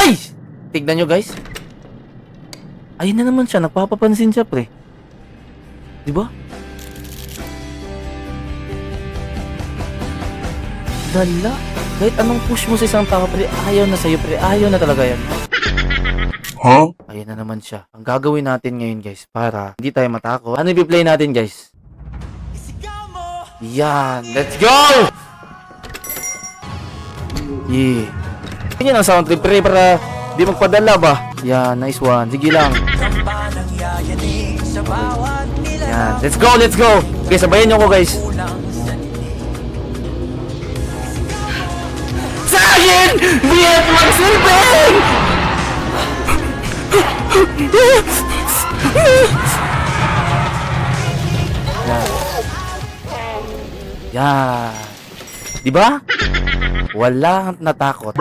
Ay! Tignan nyo guys. Ayun na naman siya. Nagpapapansin siya pre. Diba? Dala. Kahit anong push mo sa isang tao pre, ayaw na sa'yo pre. Ayaw na talaga yan. Huh? Ayun na naman siya. Ang gagawin natin ngayon guys para hindi tayo matakot. Ano i-play natin guys? Yan. Let's go! Yeah. Yan ang sound trip pre para di magpadala ba? Yan. Nice one. Sige lang. Yan. Let's go! Let's go! Okay, sabayan nyo ko guys. Sayin! Viet magsilbing! Yan. Yan. Diba? Wala kang natakot.